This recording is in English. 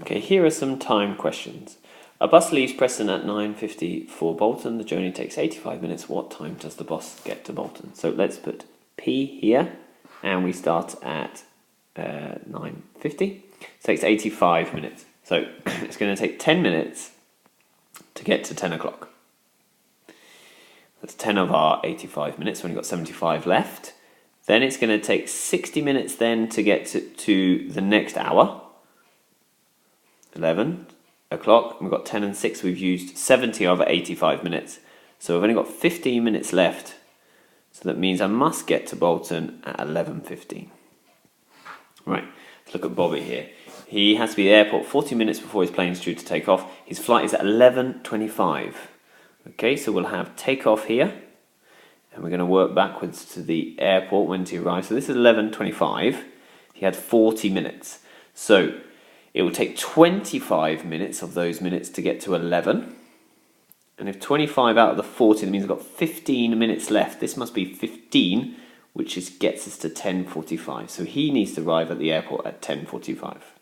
Okay, here are some time questions. A bus leaves Preston at 9:50 for Bolton. The journey takes 85 minutes. What time does the bus get to Bolton? So let's put P here, and we start at 9:50. It takes 85 minutes. So it's going to take 10 minutes to get to 10 o'clock. That's 10 of our 85 minutes. We've only got 75 left. Then it's going to take 60 minutes then to get to the next hour. 11 o'clock. We've got 10 and 6. We've used 70 over 85 minutes. So we've only got 15 minutes left. So that means I must get to Bolton at 11:15. Right, let's look at Bobby here. He has to be at the airport 40 minutes before his plane's due to take off. His flight is at 11:25. Okay, so we'll have takeoff here. And we're going to work backwards to the airport when he arrives. So this is 11:25. He had 40 minutes. So it will take 25 minutes of those minutes to get to 11. And if 25 out of the 40, that means I've got 15 minutes left. This must be 15, which gets us to 10:45. So he needs to arrive at the airport at 10:45.